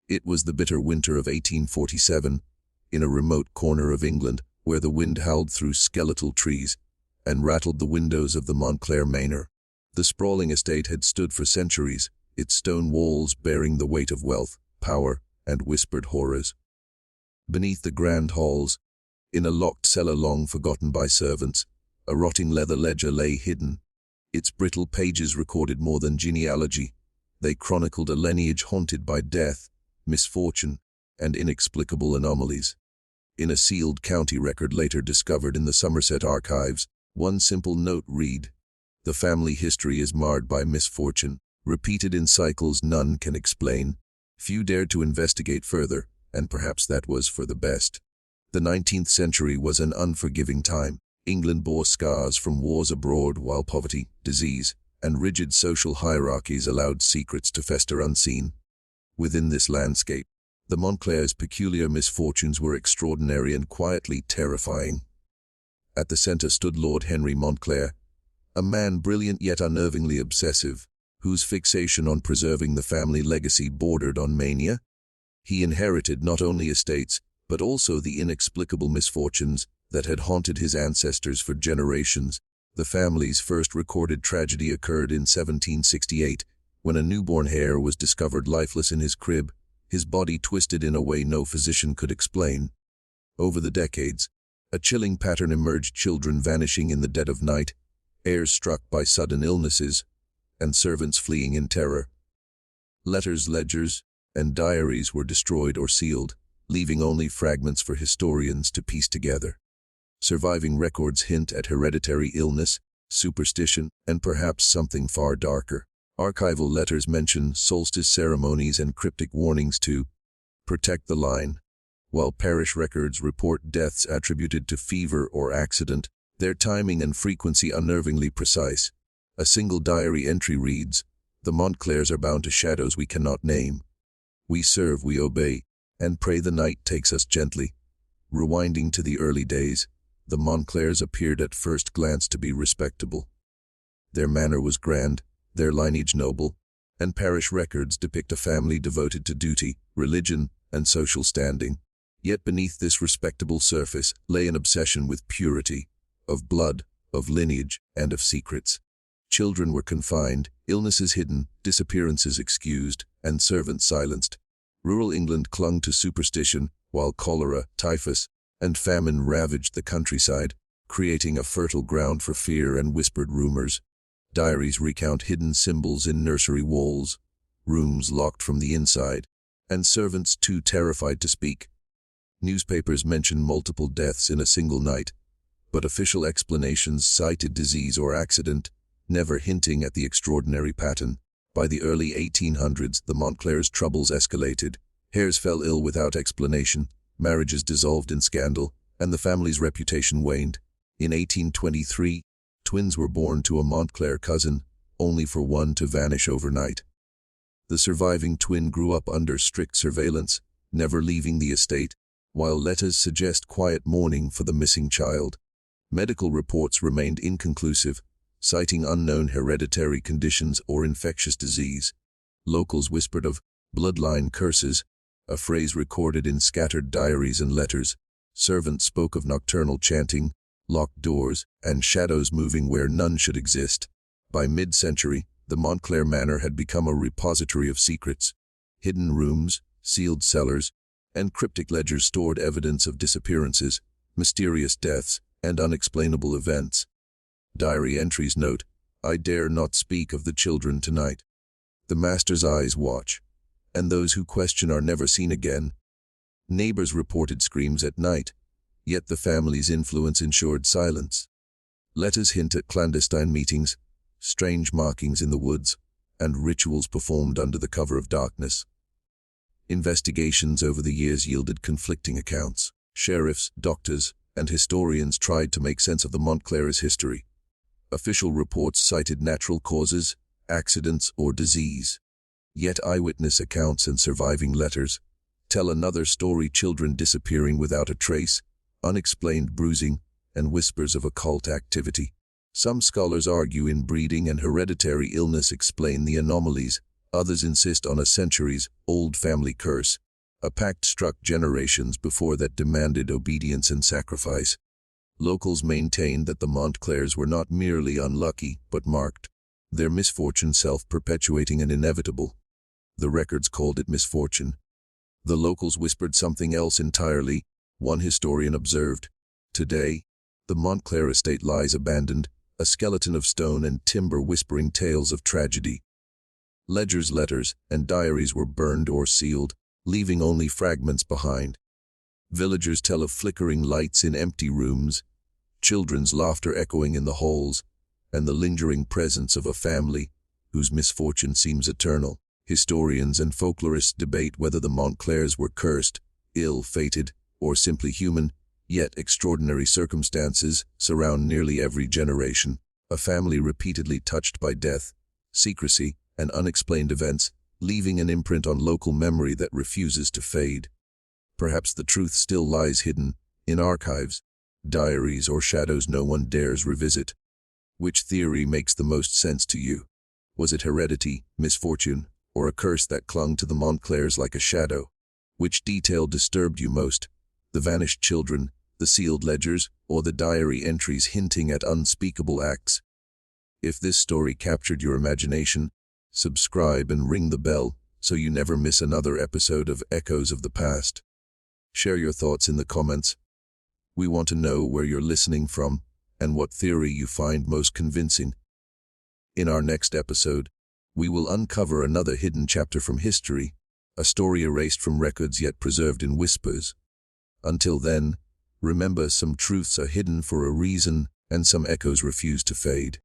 It was the bitter winter of 1847, in a remote corner of England, where the wind howled through skeletal trees and rattled the windows of the Montclare manor. The sprawling estate had stood for centuries, its stone walls bearing the weight of wealth, power, and whispered horrors. Beneath the grand halls, in a locked cellar long forgotten by servants, a rotting leather ledger lay hidden. Its brittle pages recorded more than genealogy. They chronicled a lineage haunted by death, misfortune, and inexplicable anomalies. In a sealed county record later discovered in the Somerset archives, one simple note read, "The family history is marred by misfortune, repeated in cycles none can explain." Few dared to investigate further, and perhaps that was for the best. The 19th century was an unforgiving time. England bore scars from wars abroad, while poverty, disease, and rigid social hierarchies allowed secrets to fester unseen. Within this landscape, the Montclare's peculiar misfortunes were extraordinary and quietly terrifying. At the center stood Lord Henry Montclare, a man brilliant yet unnervingly obsessive, whose fixation on preserving the family legacy bordered on mania. He inherited not only estates, but also the inexplicable misfortunes that had haunted his ancestors for generations. The family's first recorded tragedy occurred in 1768, when a newborn heir was discovered lifeless in his crib, his body twisted in a way no physician could explain. Over the decades, a chilling pattern emerged: children vanishing in the dead of night, heirs struck by sudden illnesses, and servants fleeing in terror. Letters, ledgers, and diaries were destroyed or sealed, leaving only fragments for historians to piece together. Surviving records hint at hereditary illness, superstition, and perhaps something far darker. Archival letters mention solstice ceremonies and cryptic warnings to protect the line, while parish records report deaths attributed to fever or accident, their timing and frequency unnervingly precise. A single diary entry reads, "The Montclares are bound to shadows we cannot name. We serve, we obey, and pray the night takes us gently." Rewinding to the early days, the Montclares appeared at first glance to be respectable. Their manner was grand, their lineage noble, and parish records depict a family devoted to duty, religion, and social standing. Yet beneath this respectable surface lay an obsession with purity, of blood, of lineage, and of secrets. Children were confined, illnesses hidden, disappearances excused, and servants silenced. Rural England clung to superstition, while cholera, typhus, and famine ravaged the countryside, creating a fertile ground for fear and whispered rumors. Diaries recount hidden symbols in nursery walls, rooms locked from the inside, and servants too terrified to speak. Newspapers mention multiple deaths in a single night, but official explanations cited disease or accident, never hinting at the extraordinary pattern. By the early 1800s, the Montclare's troubles escalated. Heirs fell ill without explanation, marriages dissolved in scandal, and the family's reputation waned. In 1823, twins were born to a Montclair cousin, only for one to vanish overnight. The surviving twin grew up under strict surveillance, never leaving the estate, while letters suggest quiet mourning for the missing child. Medical reports remained inconclusive, citing unknown hereditary conditions or infectious disease. Locals whispered of bloodline curses, a phrase recorded in scattered diaries and letters. Servants spoke of nocturnal chanting, locked doors, and shadows moving where none should exist. By mid-century, the Montclair manor had become a repository of secrets. Hidden rooms, sealed cellars, and cryptic ledgers stored evidence of disappearances, mysterious deaths, and unexplainable events. Diary entries note, "I dare not speak of the children tonight. The master's eyes watch, and those who question are never seen again." Neighbors reported screams at night, yet the family's influence ensured silence. Letters hint at clandestine meetings, strange markings in the woods, and rituals performed under the cover of darkness. Investigations over the years yielded conflicting accounts. Sheriffs, doctors, and historians tried to make sense of the Montclare's history. Official reports cited natural causes, accidents, or disease. Yet eyewitness accounts and surviving letters tell another story: children disappearing without a trace, unexplained bruising, and whispers of occult activity. Some scholars argue inbreeding and hereditary illness explain the anomalies. Others insist on a centuries-old family curse, a pact struck generations before that demanded obedience and sacrifice. Locals maintain that the Montclairs were not merely unlucky, but marked, their misfortune self-perpetuating and inevitable. The records called it misfortune. The locals whispered something else entirely, one historian observed. Today, the Montclair estate lies abandoned, a skeleton of stone and timber whispering tales of tragedy. Ledgers, letters, and diaries were burned or sealed, leaving only fragments behind. Villagers tell of flickering lights in empty rooms, children's laughter echoing in the halls, and the lingering presence of a family whose misfortune seems eternal. Historians and folklorists debate whether the Montclairs were cursed, ill-fated, or simply human, yet extraordinary circumstances surround nearly every generation. A family repeatedly touched by death, secrecy, and unexplained events, leaving an imprint on local memory that refuses to fade. Perhaps the truth still lies hidden in archives, diaries, or shadows no one dares revisit. Which theory makes the most sense to you? Was it heredity, misfortune, or a curse that clung to the Montclairs like a shadow? Which detail disturbed you most? The vanished children, the sealed ledgers, or the diary entries hinting at unspeakable acts? If this story captured your imagination, subscribe and ring the bell so you never miss another episode of Echoes of the Past. Share your thoughts in the comments. We want to know where you're listening from and what theory you find most convincing. In our next episode, we will uncover another hidden chapter from history, a story erased from records yet preserved in whispers. Until then, remember, some truths are hidden for a reason and some echoes refuse to fade.